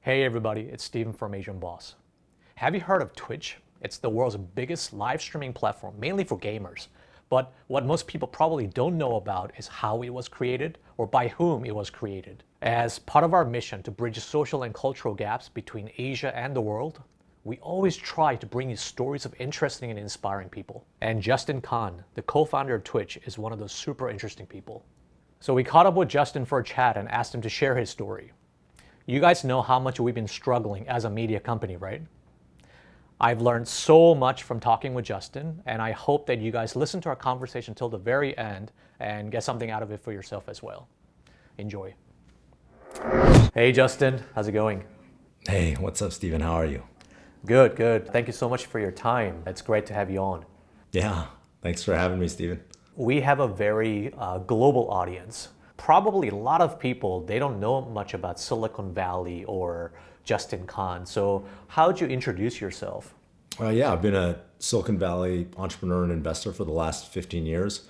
Hey everybody, it's Steven from Asian Boss. Have you heard of Twitch? It's the world's biggest live streaming platform, mainly for gamers. But what most people probably don't know about is how it was created or by whom it was created. As part of our mission to bridge social and cultural gaps between Asia and the world, we always try to bring you stories of interesting and inspiring people. And Justin Khan, the co-founder of Twitch, is one of those super interesting people. So we caught up with Justin for a chat and asked him to share his story. You guys know how much we've been struggling as a media company, right? I've learned so much from talking with Justin, and I hope that you guys listen to our conversation till the very end and get something out of it for yourself as well. Enjoy. Hey Justin, how's it going? Hey, what's up, Steven? How are you? Good, good. Thank you so much for your time. It's great to have you on. Yeah, thanks for having me, Steven. We have a very global audience. Probably a lot of people, they don't know much about Silicon Valley or Justin Khan. So how'd you introduce yourself? Yeah, I've been a Silicon Valley entrepreneur and investor for the last 15 years.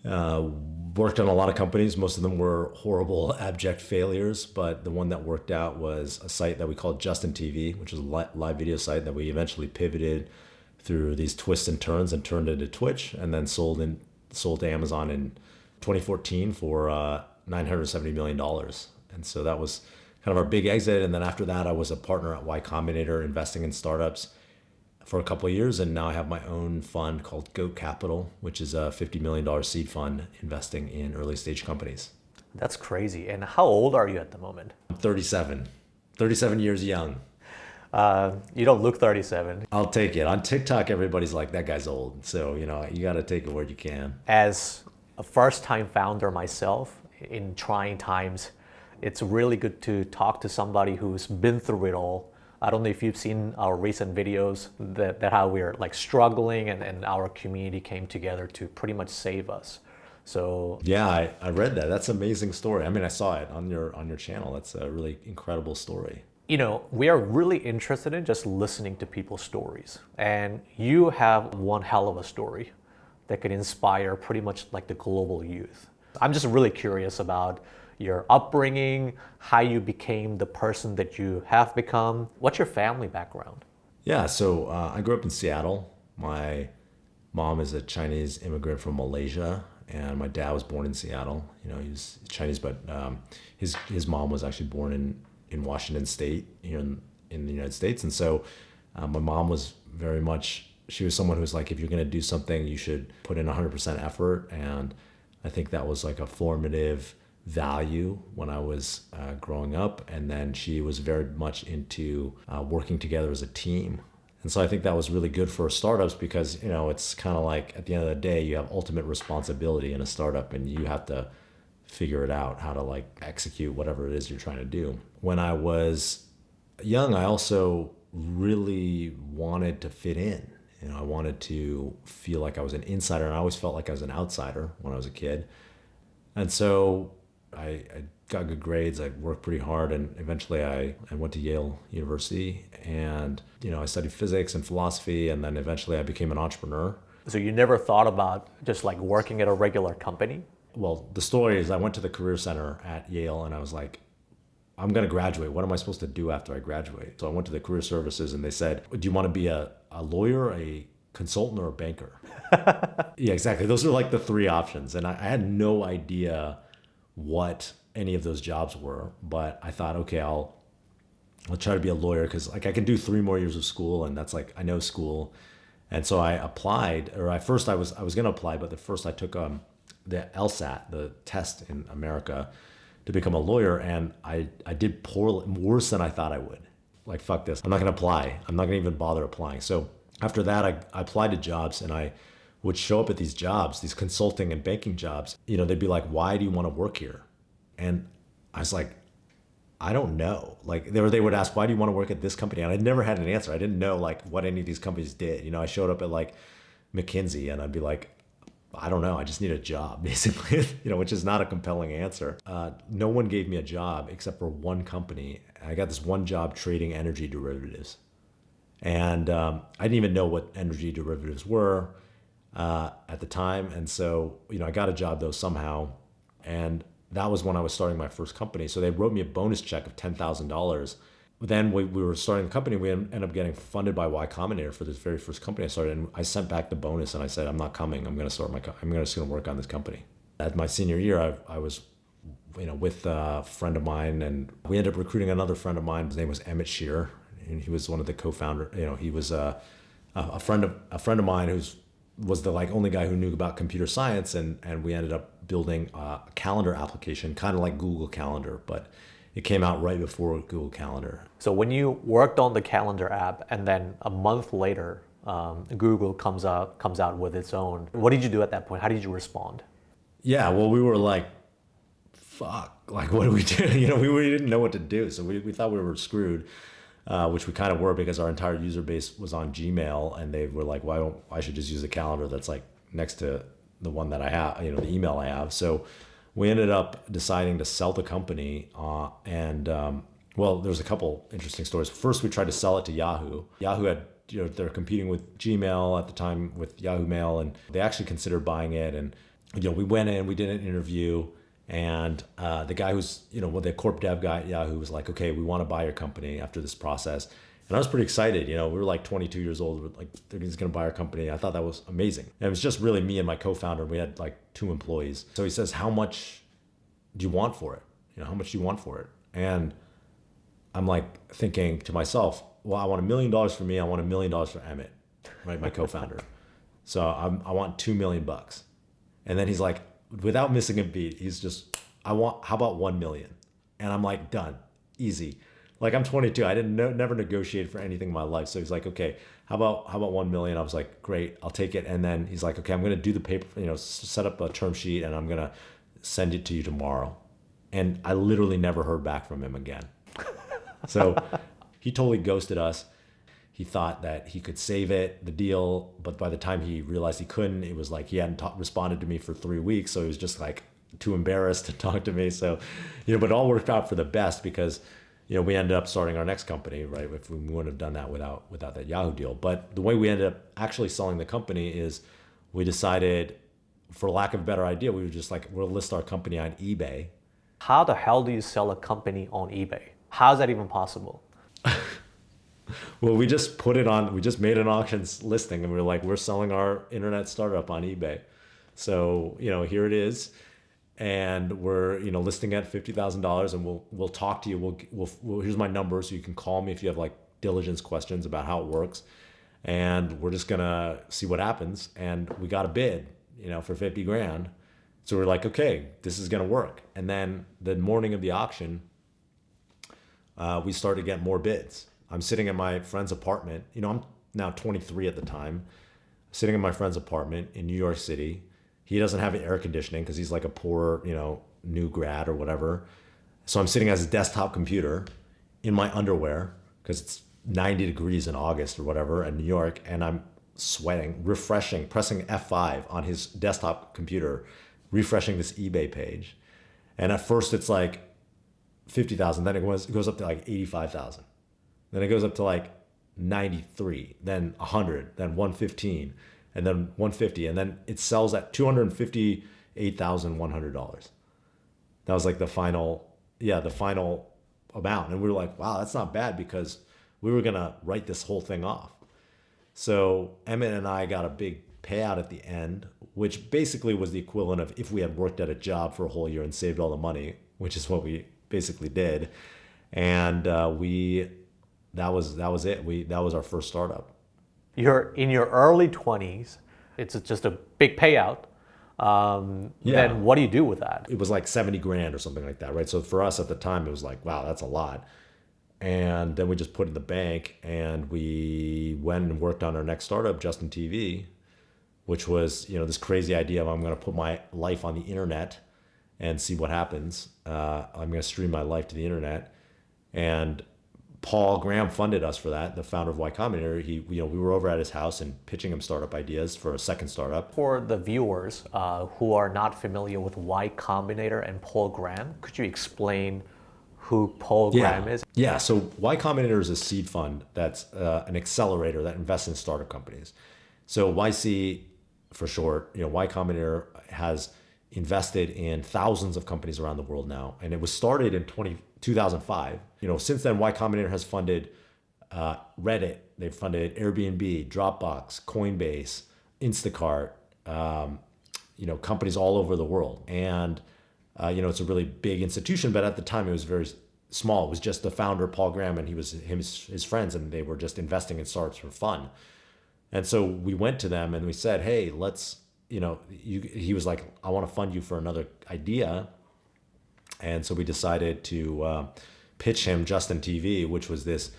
Worked on a lot of companies. Most of them were horrible, abject failures, but the one that worked out was a site that we called Justin TV, which is a live video site that we eventually pivoted through these twists and turns and turned into Twitch, and then sold to Amazon in 2014 for $970 million. And so that was kind of our big exit. And then after that, I was a partner at Y Combinator, investing in startups for a couple of years. And now I have my own fund called Goat Capital, which is a $50 million seed fund investing in early stage companies. That's crazy. And how old are you at the moment? I'm 37 years young. You don't look 37. I'll take it. On TikTok, everybody's like, that guy's old. So, you got to take it where you can. As a first-time founder myself, in trying times, it's really good to talk to somebody who's been through it all. I don't know if you've seen our recent videos that how we're like struggling and our community came together to pretty much save us. So yeah, I read that. That's an amazing story. I mean, I saw it on your channel. That's a really incredible story. We are really interested in just listening to people's stories. And you have one hell of a story that could inspire pretty much like the global youth. I'm just really curious about your upbringing, how you became the person that you have become. What's your family background? Yeah, so I grew up in Seattle. My mom is a Chinese immigrant from Malaysia, and my dad was born in Seattle. He was Chinese, but his mom was actually born in Washington State here in the United States. And so my mom was very much, she was someone who was like, if you're going to do something, you should put in 100% effort. And I think that was like a formative value when I was growing up. And then she was very much into working together as a team. And so I think that was really good for startups because, it's kind of like at the end of the day, you have ultimate responsibility in a startup and you have to figure it out how to like execute whatever it is you're trying to do. When I was young, I also really wanted to fit in. I wanted to feel like I was an insider, and I always felt like I was an outsider when I was a kid. And so I got good grades, I worked pretty hard, and eventually I went to Yale University, and I studied physics and philosophy, and then eventually I became an entrepreneur. So you never thought about just like working at a regular company? Well, the story is I went to the Career Center at Yale, and I was like, I'm going to graduate. What am I supposed to do after I graduate? So I went to the career services and they said, do you want to be a lawyer, a consultant, or a banker? Yeah, exactly. Those are like the three options. And I had no idea what any of those jobs were, but I thought, okay, I'll try to be a lawyer because like I can do 3 more years of school, and that's like, I know school. And so I applied, or at first I was going to apply, but first I took the LSAT, the test in America, to become a lawyer, and I did poorly, worse than I thought I would. Like, fuck this, I'm not gonna apply. I'm not gonna even bother applying. So after that, I applied to jobs, and I would show up at these jobs, these consulting and banking jobs. They'd be like, why do you wanna work here? And I was like, I don't know. Like they would ask, why do you wanna work at this company? And I never had an answer. I didn't know like what any of these companies did. I showed up at like McKinsey, and I'd be like, I don't know. I just need a job, basically, which is not a compelling answer. No one gave me a job except for one company. I got this one job trading energy derivatives. And I didn't even know what energy derivatives were at the time. And so, I got a job though somehow. And that was when I was starting my first company. So they wrote me a bonus check of $10,000 then we were starting the company. We ended up getting funded by Y Combinator for this very first company I started. And I sent back the bonus and I said, I'm not coming. I'm going to start I'm just going to work on this company. At my senior year, I was, with a friend of mine, and we ended up recruiting another friend of mine. His name was Emmett Shear, and he was one of the co-founders. He was a friend of mine was the only guy who knew about computer science, and we ended up building a calendar application, kind of like Google Calendar, but it came out right before Google Calendar. So when you worked on the calendar app, and then a month later, Google comes out with its own, what did you do at that point? How did you respond? Yeah, well, we were like, fuck, what do we do? We didn't know what to do. So we thought we were screwed, which we kind of were, because our entire user base was on Gmail, and they were like, I should just use the calendar that's next to the one that I have, the email I have. So we ended up deciding to sell the company. Well, there's a couple interesting stories. First, we tried to sell it to Yahoo. Yahoo had, they're competing with Gmail at the time with Yahoo Mail, and they actually considered buying it. And, we went in, we did an interview, and the guy who's, the corp dev guy at Yahoo was like, okay, we want to buy your company after this process. And I was pretty excited. We were like 22 years old. We're like, they're just going to buy our company. I thought that was amazing. And it was just really me and my co-founder. We had like 2 employees. So he says, how much do you want for it? How much do you want for it? And I'm like thinking to myself, well, I want $1 million for me. I want $1 million for Emmett, right? My co-founder. So I want $2 million. And then he's like, without missing a beat, he's just, how about 1 million? And I'm like, done, easy. Like, I'm 22. I never negotiate for anything in my life. So he's like, okay, how about 1 million? I was like, great, I'll take it. And then he's like, okay, I'm going to do the paper, set up a term sheet, and I'm going to send it to you tomorrow. And I literally never heard back from him again. So he totally ghosted us. He thought that he could save the deal, but by the time he realized he couldn't, it was like he hadn't responded to me for 3 weeks. So he was just like too embarrassed to talk to me. So, but it all worked out for the best, because, we ended up starting our next company, right? If we wouldn't have done that without that Yahoo deal. But the way we ended up actually selling the company is we decided, for lack of a better idea, we were just like, we'll list our company on eBay. How the hell do you sell a company on eBay? How is that even possible? Well, we just made an auctions listing, and we were like, we're selling our internet startup on eBay. So, here it is. And we're, listing at $50,000, and we'll talk to you. We'll here's my number, so you can call me if you have like diligence questions about how it works. And we're just gonna see what happens. And we got a bid, for 50 grand. So we're like, okay, this is gonna work. And then the morning of the auction, we started to get more bids. I'm sitting in my friend's apartment. I'm now 23 at the time, sitting in my friend's apartment in New York City. He doesn't have air conditioning because he's like a poor, new grad or whatever. So I'm sitting at his desktop computer in my underwear, because it's 90 degrees in August or whatever in New York, and I'm sweating, pressing F5 on his desktop computer, refreshing this eBay page. And at first it's like 50,000, then it goes up to like 85,000. Then it goes up to like 93, then 100, then 115, and then 150, and then it sells at $258,100. That was like the final amount. And we were like, wow, that's not bad, because we were gonna write this whole thing off. So Emmett and I got a big payout at the end, which basically was the equivalent of if we had worked at a job for a whole year and saved all the money, which is what we basically did. And that was it. That was our first startup. You're in your early 20s. It's just a big payout. Then what do you do with that? It was like 70 grand or something like that, right? So for us at the time, it was like, wow, that's a lot. And then we just put it in the bank, and we went and worked on our next startup, Justin TV, which was, this crazy idea of, I'm going to put my life on the internet and see what happens. I'm going to stream my life to the internet. And Paul Graham funded us for that, the founder of Y Combinator. We were over at his house and pitching him startup ideas for a second startup. For the viewers who are not familiar with Y Combinator and Paul Graham, could you explain who Paul Graham is? Yeah, so Y Combinator is a seed fund that's an accelerator that invests in startup companies. So YC, for short, Y Combinator has invested in thousands of companies around the world now. And it was started in 2005. Since then, Y Combinator has funded Reddit, they've funded Airbnb, Dropbox, Coinbase, Instacart, companies all over the world. And, it's a really big institution, but at the time it was very small. It was just the founder, Paul Graham, and his friends, and they were just investing in startups for fun. And so we went to them and we said, hey, he was like, I want to fund you for another idea. And so we decided to pitch him Justin TV, which was this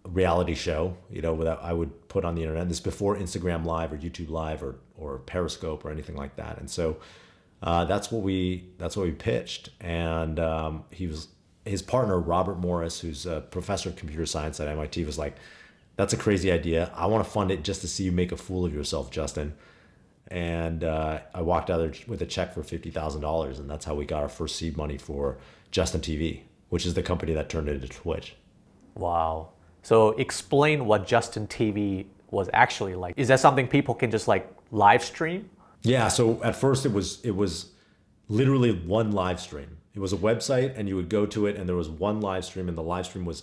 reality show, that I would put on the internet. This before Instagram Live or YouTube Live or Periscope or anything like that. And so that's what we pitched. And his partner, Robert Morris, who's a professor of computer science at MIT, was like, that's a crazy idea. I want to fund it just to see you make a fool of yourself, Justin. And I walked out there with a check for $50,000, and that's how we got our first seed money for Justin TV, which is the company that turned it into Twitch. Wow. So explain what Justin TV was actually like. Is that something people can just like live stream? Yeah. So at first it was literally one live stream. It was a website, and you would go to it, and there was one live stream, and the live stream was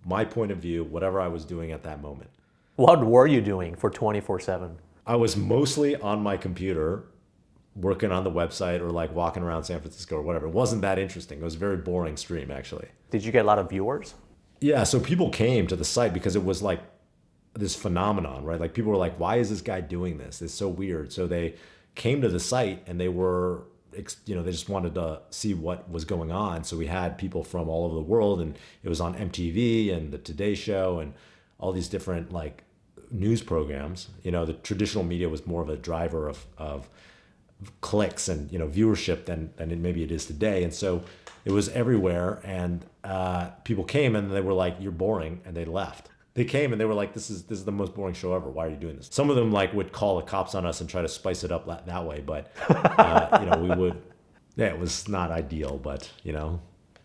my point of view, whatever I was doing at that moment. What were you doing for 24/7? I was mostly on my computer working on the website or like walking around San Francisco or whatever. It wasn't that interesting. It was a very boring stream, actually. Did you get a lot of viewers? Yeah, so people came to the site because it was like this phenomenon, right? Like people were like, why is this guy doing this? It's so weird. So they came to the site and they were, they just wanted to see what was going on. So we had people from all over the world, and it was on MTV and the Today Show and all these different like news programs. The traditional media was more of a driver of clicks and viewership than maybe it is today. And so it was everywhere, and people came and they were like, "You're boring," and they left. They came and they were like, "This is the most boring show ever. Why are you doing this?" Some of them like would call the cops on us and try to spice it up that way, but we would. Yeah, it was not ideal, but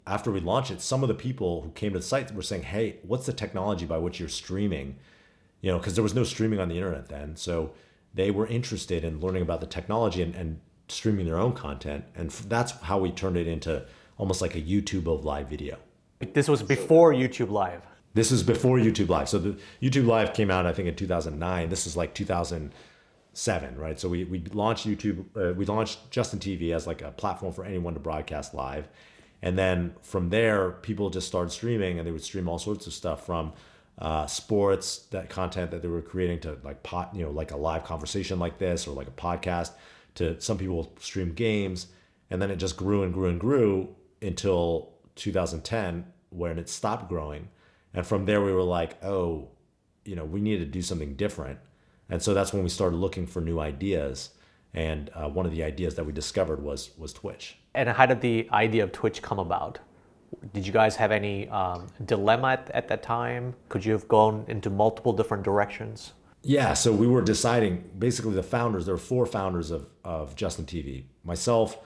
after we launched it, some of the people who came to the site were saying, "Hey, what's the technology by which you're streaming?" Because there was no streaming on the internet then. So they were interested in learning about the technology and streaming their own content. And that's how we turned it into almost like a YouTube of live video. This was before YouTube Live. This is before YouTube Live. So the YouTube Live came out, I think, in 2009. This is like 2007, right? So we launched YouTube, we launched Justin TV as like a platform for anyone to broadcast live. And then from there, people just started streaming, and they would stream all sorts of stuff from sports, that content that they were creating, to like like a live conversation like this or like a podcast, to some people stream games. And then it just grew and grew and grew until 2010, when it stopped growing. And from there we were like, oh, we need to do something different. And so that's when we started looking for new ideas. And one of the ideas that we discovered was Twitch. And how did the idea of Twitch come about? Did you guys have any dilemma at that time? Could you have gone into multiple different directions? Yeah, so we were deciding, basically there were 4 founders of Justin TV. Myself,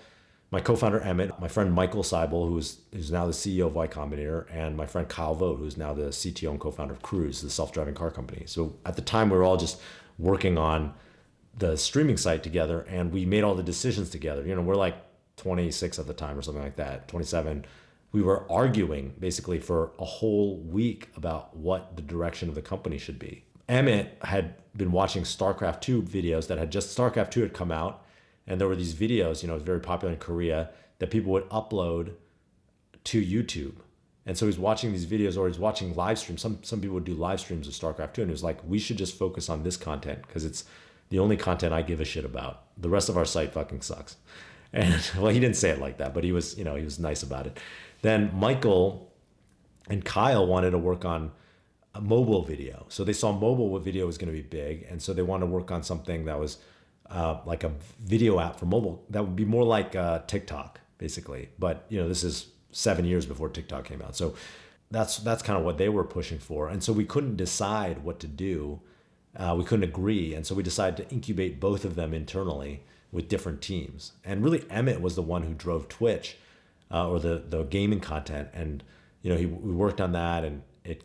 my co-founder Emmett, my friend Michael Seibel, who's now the CEO of Y Combinator, and my friend Kyle Vogt, who's now the CTO and co-founder of Cruise, the self-driving car company. So at the time we were all just working on the streaming site together, and we made all the decisions together. We're like 26 at the time or something like that, 27. We were arguing basically for a whole week about what the direction of the company should be. Emmett had been watching StarCraft 2 videos StarCraft 2 had come out, and there were these videos, it was very popular in Korea, that people would upload to YouTube. And so he's watching these videos, or he's watching live streams. Some people would do live streams of StarCraft 2, and he was like, we should just focus on this content because it's the only content I give a shit about. The rest of our site fucking sucks. And well, he didn't say it like that, but he was nice about it. Then Michael and Kyle wanted to work on a mobile video. So they saw mobile video was going to be big. And so they wanted to work on something that was like a video app for mobile that would be more like TikTok, basically. But, this is 7 years before TikTok came out. So that's kind of what they were pushing for. And so we couldn't decide what to do. We couldn't agree. And so we decided to incubate both of them internally with different teams. And really, Emmett was the one who drove Twitch or the gaming content. And, we worked on that, and it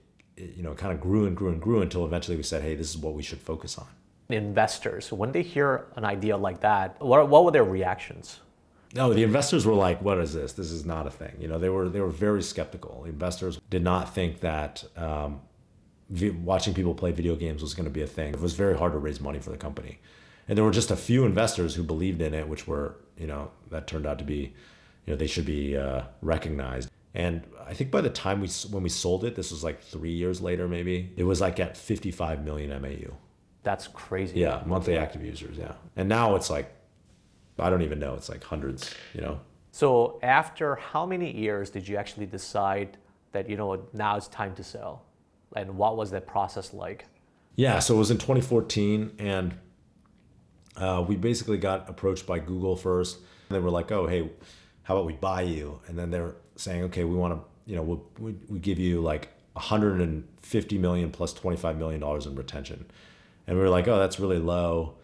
kind of grew and grew and grew until eventually we said, hey, this is what we should focus on. Investors, when they hear an idea like that, what were their reactions? No, the investors were like, "What is this? This is not a thing." They were very skeptical. Investors did not think that watching people play video games was going to be a thing. It was very hard to raise money for the company, and there were just a few investors who believed in it, which were, that turned out to be, they should be recognized. And I think by the time when we sold it, this was like 3 years later, maybe it was like at 55 million MAU. That's crazy. Yeah, monthly active users. Yeah, and now it's like, I don't even know. It's like hundreds. So after how many years did you actually decide that, now it's time to sell? And what was that process like? Yeah, so it was in 2014, and we basically got approached by Google first. And they were like, "Oh, hey, how about we buy you?" And then they're saying, "Okay, we want to, we give you like 150 million plus $25 million in retention." And we were like, "Oh, that's really low,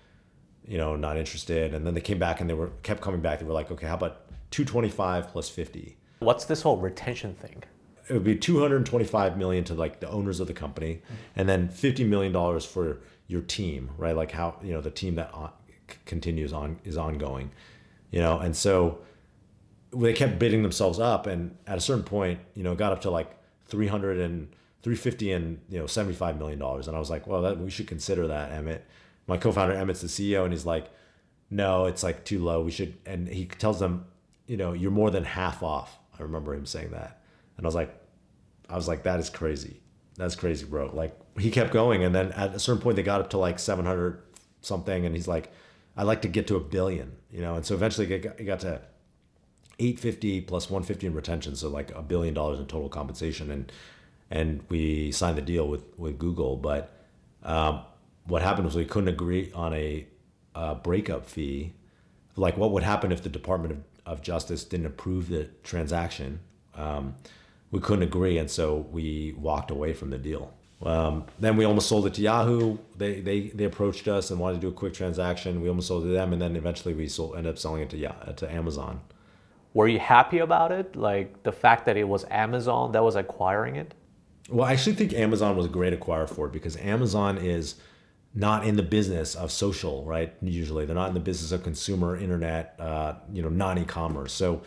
not interested." And then they came back and kept coming back. They were like, "Okay, how about 225 plus 50?" What's this whole retention thing? It would be 225 million to like the owners of the company, and then $50 million for your team, right? Like how, the team that continues on is ongoing, and so they kept bidding themselves up, and at a certain point, it got up to like 350 and $75 million. And I was like, well, we should consider that, Emmett. My co-founder Emmett's the CEO, and he's like, no, it's like too low. We should, and he tells them, you're more than half off. I remember him saying that. And I was like, that is crazy. That's crazy, bro. Like, he kept going. And then at a certain point, they got up to like 700 something. And he's like, I'd like to get to 1 billion, And so eventually it got to 850 plus 150 in retention. So like $1 billion in total compensation. And we signed the deal with Google. But what happened was we couldn't agree on a breakup fee. Like, what would happen if the Department of Justice didn't approve the transaction? We couldn't agree, and so we walked away from the deal. Then we almost sold it to Yahoo. They approached us and wanted to do a quick transaction. We almost sold it to them, and then eventually we ended up selling it to Amazon. Were you happy about it? Like the fact that it was Amazon that was acquiring it? Well, I actually think Amazon was a great acquirer for it, because Amazon is not in the business of social, right? Usually they're not in the business of consumer internet, non-e-commerce. So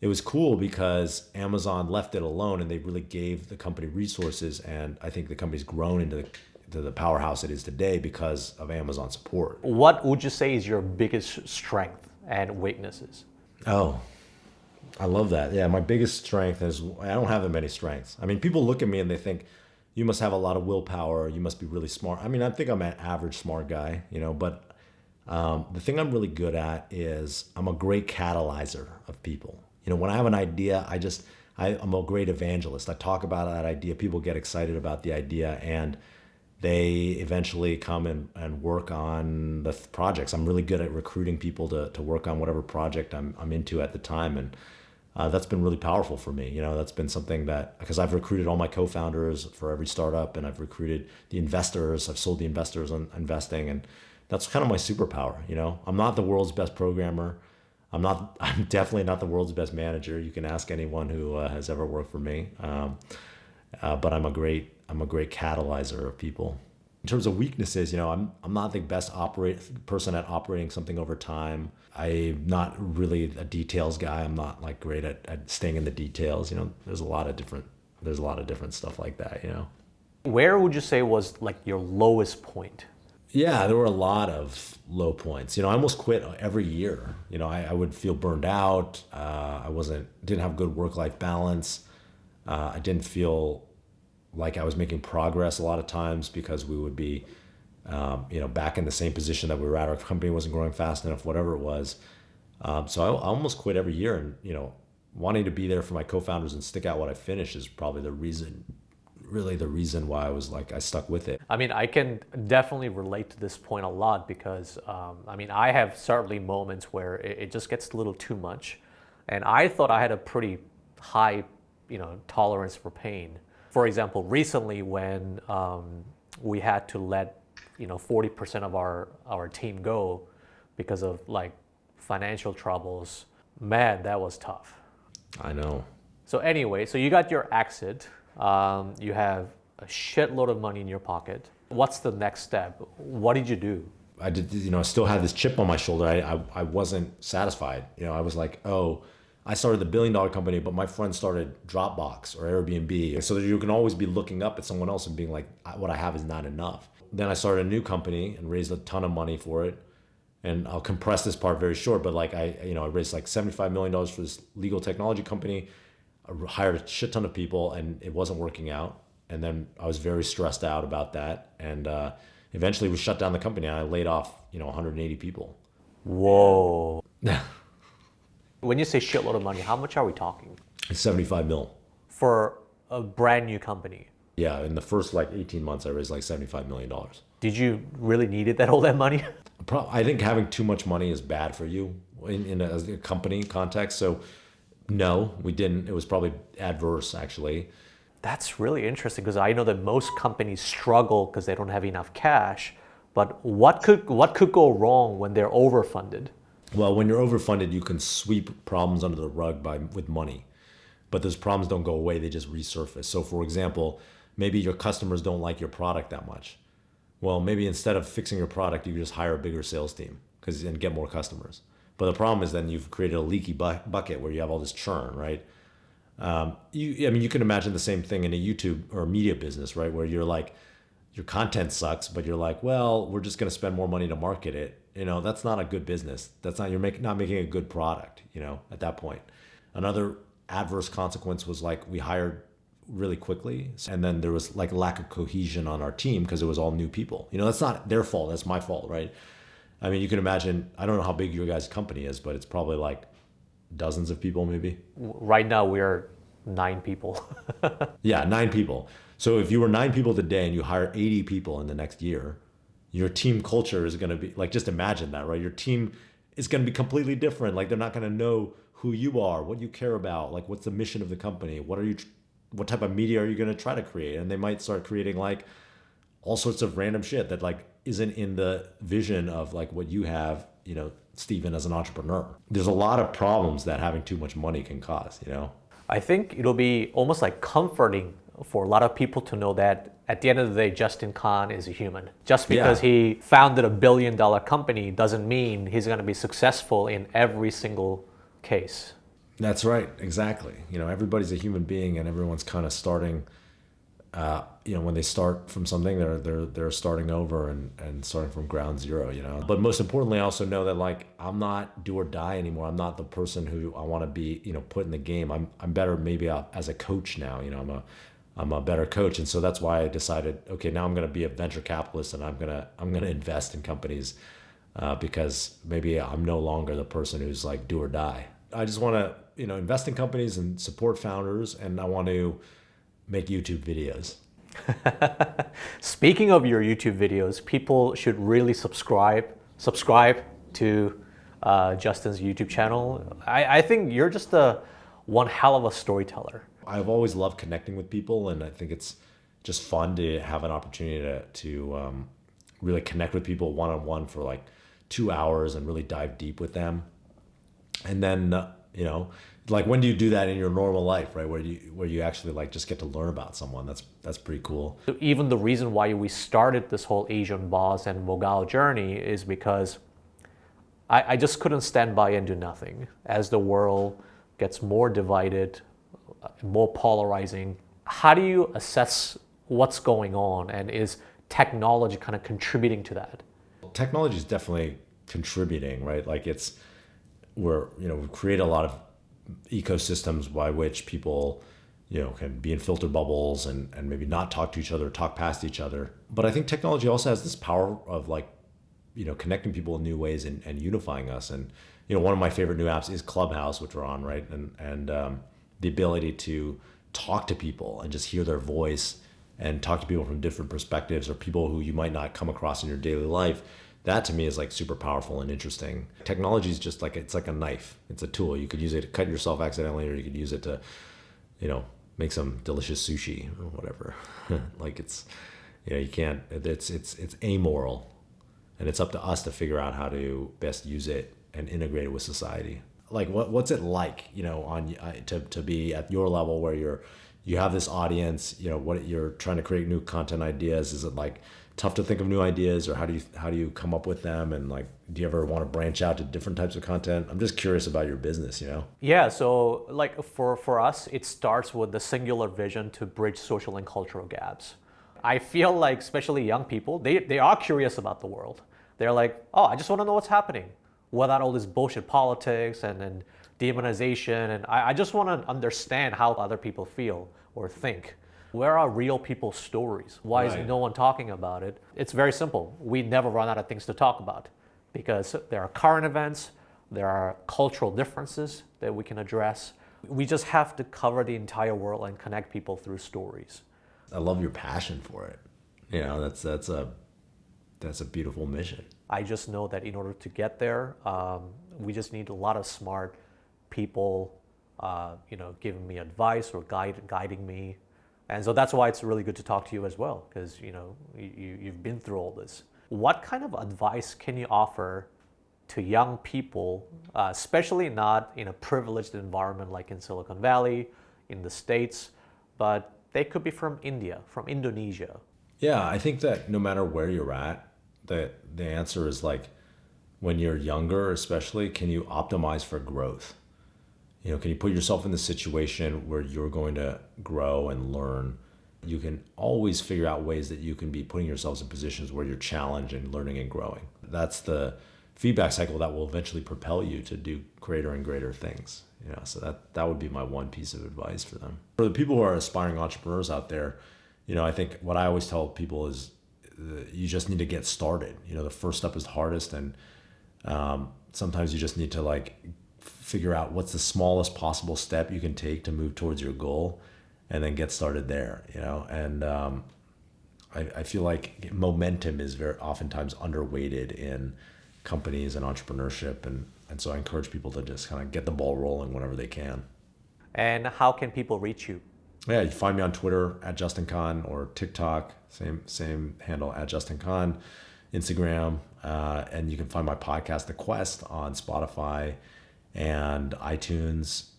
it was cool because Amazon left it alone, and they really gave the company resources. And I think the company's grown into the powerhouse it is today because of Amazon support. What would you say is your biggest strength and weaknesses? Oh, I love that. Yeah, my biggest strength is I don't have that many strengths. I mean, people look at me and they think, you must have a lot of willpower. You must be really smart. I mean, I think I'm an average smart guy, but the thing I'm really good at is I'm a great catalyzer of people. When I have an idea, I'm a great evangelist. I talk about that idea. People get excited about the idea, and they eventually come and work on the projects. I'm really good at recruiting people to work on whatever project I'm into at the time. And that's been really powerful for me. That's been something because I've recruited all my co-founders for every startup, and I've recruited the investors. I've sold the investors on investing, and that's kind of my superpower. I'm not the world's best programmer. I'm definitely not the world's best manager. You can ask anyone who has ever worked for me. But I'm a great catalyzer of people. In terms of weaknesses, I'm not the best person at operating something over time. I'm not really a details guy. I'm not like great at staying in the details. There's a lot of different stuff like that. Where would you say was like your lowest point? Yeah, there were a lot of low points. I almost quit every year. I would feel burned out. I didn't have good work-life balance. I didn't feel like I was making progress a lot of times because we would be, back in the same position that we were at. Our company wasn't growing fast enough, whatever it was. So I almost quit every year, and wanting to be there for my co-founders and stick out what I finished is probably the reason why I stuck with it. I mean, I can definitely relate to this point a lot because, I have certainly moments where it just gets a little too much. And I thought I had a pretty high, tolerance for pain. For example, recently when we had to let, 40% of our team go because of like financial troubles, man, that was tough. I know. So anyway, so you got your exit. You have a shitload of money in your pocket. What's the next step? What did you do? I did, I still had this chip on my shoulder. I wasn't satisfied. I was like, oh, I started the $1 billion company, but my friend started Dropbox or Airbnb. So that you can always be looking up at someone else and being like, what I have is not enough. Then I started a new company and raised a ton of money for it. And I'll compress this part very short, but like I raised like $75 million for this legal technology company. I hired a shit ton of people and it wasn't working out. And then I was very stressed out about that. And eventually we shut down the company and I laid off, 180 people. Whoa. When you say shitload of money, how much are we talking? 75 mil. For a brand new company? Yeah, in the first like 18 months, I raised like $75 million. Did you really needed all that money? I think having too much money is bad for you in a company context. So no, we didn't. It was probably adverse actually. That's really interesting because I know that most companies struggle because they don't have enough cash. But what could go wrong when they're overfunded? Well, when you're overfunded, you can sweep problems under the rug with money. But those problems don't go away, they just resurface. So for example, maybe your customers don't like your product that much. Well, maybe instead of fixing your product, you just hire a bigger sales team and get more customers. But the problem is then you've created a leaky bucket where you have all this churn, right? You can imagine the same thing in a YouTube or a media business, right? Where you're like, your content sucks, but you're like, well, we're just going to spend more money to market it. That's not a good business. That's not, not making a good product, at that point. Another adverse consequence was like we hired really quickly. And then there was like lack of cohesion on our team because it was all new people. That's not their fault. That's my fault, right? I mean, you can imagine, I don't know how big your guys' company is, but it's probably like dozens of people maybe. Right now we're 9 people. Yeah, 9 people. So if you were 9 people today and you hire 80 people in the next year, your team culture is going to be like, just imagine that, right? Your team is going to be completely different. Like they're not going to know who you are, what you care about, like what's the mission of the company, what type of media are you going to try to create? And they might start creating like all sorts of random shit that like isn't in the vision of like what you have, Stephen, as an entrepreneur. There's a lot of problems that having too much money can cause, I think it'll be almost like comforting for a lot of people to know that at the end of the day, Justin Kan is a human. Just because he founded a $1 billion company doesn't mean he's going to be successful in every single case. That's right, exactly. Everybody's a human being, and everyone's kind of starting. When they start from something, they're starting over and starting from ground zero. But most importantly, I also know that like I'm not do or die anymore. I'm not the person who I want to be. Put in the game. I'm better maybe as a coach now. I'm a better coach, and so that's why I decided, okay, now I'm going to be a venture capitalist, and I'm gonna invest in companies because maybe I'm no longer the person who's like do or die. I just want to invest in companies and support founders, and I want to make YouTube videos. Speaking of your YouTube videos, people should really subscribe to Justin's YouTube channel. I think you're just one hell of a storyteller. I've always loved connecting with people, and I think it's just fun to have an opportunity to really connect with people one-on-one for like 2 hours and really dive deep with them. And then, like when do you do that in your normal life, right? Where you actually like just get to learn about someone. That's pretty cool. Even the reason why we started this whole Asian boss and Mogao journey is because I just couldn't stand by and do nothing. As the world gets more divided, more polarizing, how do you assess what's going on, and is technology kind of contributing to that? Technology is definitely contributing, right? Like we've created a lot of ecosystems by which people, can be in filter bubbles and maybe not talk to each other, talk past each other. But I think technology also has this power of like, connecting people in new ways and unifying us. And, one of my favorite new apps is Clubhouse, which we're on, right? And the ability to talk to people and just hear their voice and talk to people from different perspectives or people who you might not come across in your daily life. That to me is like super powerful and interesting. Technology is just like, it's like a knife. It's a tool. You could use it to cut yourself accidentally, or you could use it to, make some delicious sushi or whatever. Like it's, you can't, it's amoral, and it's up to us to figure out how to best use it and integrate it with society. Like what's it like, to be at your level where you're you have this audience, what you're trying to create new content ideas. Is it like tough to think of new ideas, or how do you come up with them? And like, do you ever want to branch out to different types of content? I'm just curious about your business. Yeah, so like for us, it starts with the singular vision to bridge social and cultural gaps. I feel like especially young people, they are curious about the world. They're like, oh, I just want to know what's happening without all this bullshit politics and demonization. And I just want to understand how other people feel or think. Where are real people's stories? Why is Right. no one talking about it? It's very simple. We never run out of things to talk about because there are current events, there are cultural differences that we can address. We just have to cover the entire world and connect people through stories. I love your passion for it. That's a beautiful mission. I just know that in order to get there, we just need a lot of smart people, giving me advice or guiding me. And so that's why it's really good to talk to you as well, because you've been through all this. What kind of advice can you offer to young people, especially not in a privileged environment like in Silicon Valley, in the States, but they could be from India, from Indonesia? Yeah, I think that no matter where you're at, the answer is like, when you're younger, especially, can you optimize for growth? Can you put yourself in the situation where you're going to grow and learn? You can always figure out ways that you can be putting yourselves in positions where you're challenged and learning and growing. That's the feedback cycle that will eventually propel you to do greater and greater things. So that would be my one piece of advice for them. For the people who are aspiring entrepreneurs out there, I think what I always tell people is you just need to get started. The first step is the hardest, and sometimes you just need to like figure out what's the smallest possible step you can take to move towards your goal, and then get started there. And I feel like momentum is very oftentimes underweighted in companies and entrepreneurship, and so I encourage people to just kind of get the ball rolling whenever they can. And how can people reach you? Yeah, you find me on Twitter at Justin Khan, or TikTok, same handle at Justin Khan, Instagram, and you can find my podcast, The Quest, on Spotify and iTunes,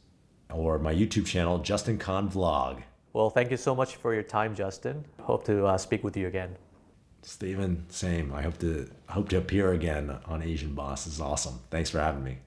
or my YouTube channel, Justin Khan Vlog. Well, thank you so much for your time, Justin. Hope to speak with you again. Steven, same. I hope to appear again on Asian Boss. This is awesome. Thanks for having me.